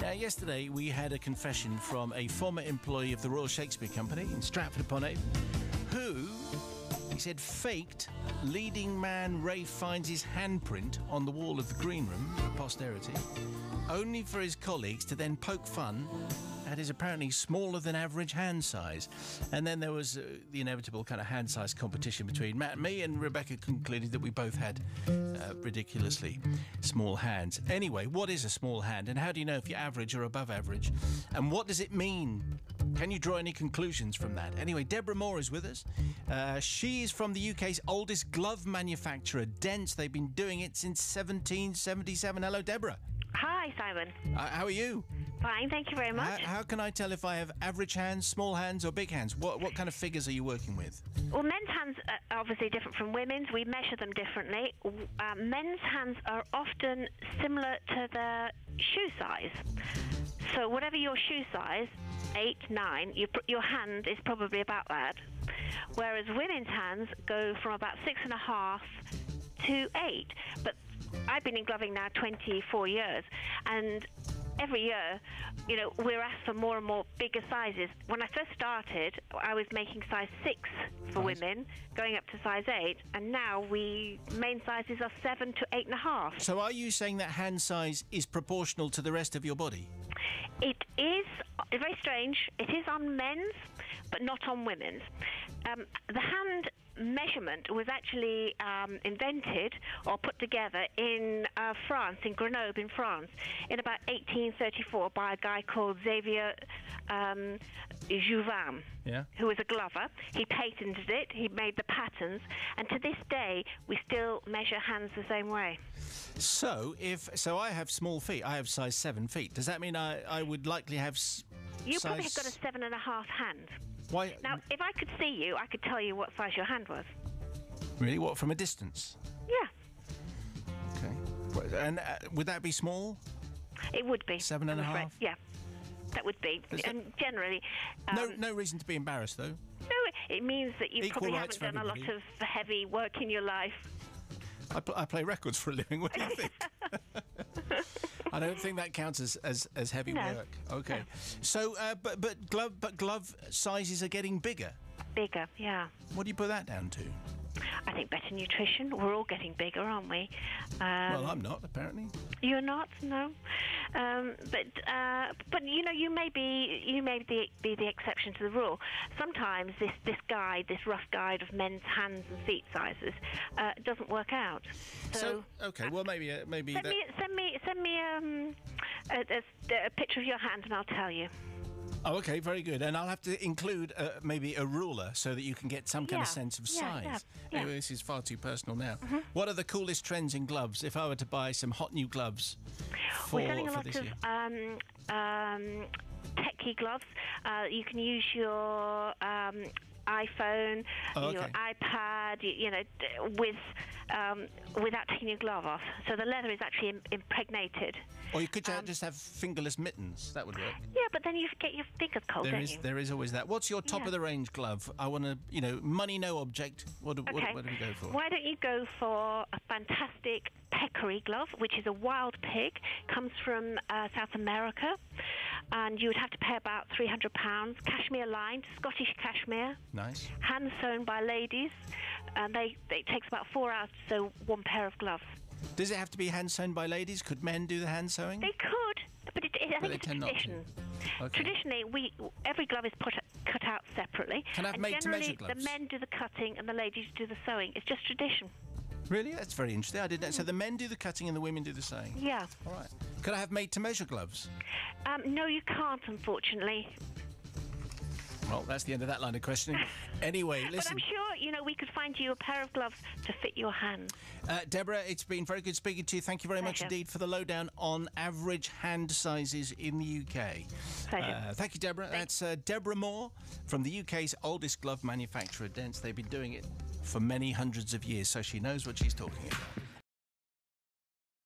Now, yesterday we had a confession from a former employee of the Royal Shakespeare Company in Stratford-upon-Avon who, he said, faked leading man Ralph Fiennes' handprint on the wall of the green room for posterity, only for his colleagues to then poke fun at his apparently smaller than average hand size. And then there was the inevitable kind of hand size competition between Matt and me, and Rebecca concluded that we both had ridiculously small hands. Anyway, what is a small hand, and how do you know if you're average or above average? And what does it mean? Can you draw any conclusions from that? Anyway, Deborah Moore is with us. She is from the UK's oldest glove manufacturer, Dents. They've been doing it since 1777. Hello, Deborah. Hi, Simon. How are you? Fine, thank you very much. How can I tell if I have average hands, small hands, or big hands? What kind of figures are you working with? Well, men's hands are obviously different from women's. We measure them differently. Men's hands are often similar to their shoe size. So whatever your shoe size, 8, 9, your hand is probably about that. Whereas women's hands go from about 6.5 to 8. But I've been in gloving now 24 years, and every year, we're asked for more and more bigger sizes. When I first started, I was making size 6 for women, going up to size 8, and now main sizes are 7 to 8.5. So are you saying that hand size is proportional to the rest of your body? It is very strange. It is on men's, but not on women's. The hand measurement was actually invented or put together in France, in Grenoble in France, in about 1834 by a guy called Xavier Jouvin, who was a glover. He patented it, he made the patterns, and to this day we still measure hands the same way. So I have small feet, I have size 7 feet. Does that mean I would likely have You probably have got a 7.5 hand. Why? Now, if I could see you, I could tell you what size your hand was. Really? What, from a distance? Yeah. Okay. And would that be small? It would be. 7.5? Yeah, that would be. And generally... no reason to be embarrassed, though. No, it means that you probably haven't done a lot of heavy work in your life. I play records for a living. What do you think? I don't think that counts as heavy work. Okay. No. So, but glove sizes are getting bigger. Bigger, yeah. What do you put that down to? I think better nutrition. We're all getting bigger, aren't we? Well, I'm not, apparently. You're not, no. But you may be the exception to the rule. Sometimes this rough guide of men's hands and feet sizes doesn't work out. So okay, well maybe send me a picture of your hand and I'll tell you. Oh, okay, very good. And I'll have to include maybe a ruler so that you can get some kind of sense of size. Yeah. Anyway, this is far too personal now. Mm-hmm. What are the coolest trends in gloves? If I were to buy some hot new gloves we're selling a lot of techie gloves. You can use your iPhone, your iPad, without taking your glove off. So the leather is actually impregnated. Or you could just have fingerless mittens. That would work. Yeah, but then you get your fingers cold, don't you? There is always that. What's your top-of-the-range glove? I want to, money, no object. What do we go for? Why don't you go for a fantastic peccary glove, which is a wild pig, comes from South America, and you would have to pay about £300. Cashmere lined, Scottish cashmere. Nice. Hand sewn by ladies, and it takes about 4 hours to sew one pair of gloves. Does it have to be hand sewn by ladies? Could men do the hand sewing? They could, but I think it's a tradition. Okay. Traditionally, every glove is cut out separately. Can I have made-to-measure gloves? The men do the cutting and the ladies do the sewing. It's just tradition. Really? That's very interesting. I didn't know. So the men do the cutting and the women do the sewing? Yeah. All right. Could I have made-to-measure gloves? No, you can't, unfortunately. Well, that's the end of that line of questioning. Anyway, listen. But I'm sure, we could find you a pair of gloves to fit your hand. Deborah, it's been very good speaking to you. Thank you very much indeed for the lowdown on average hand sizes in the UK. Pleasure. Thank you, Deborah. That's Deborah Moore from the UK's oldest glove manufacturer, Dents. They've been doing it for many hundreds of years, so she knows what she's talking about.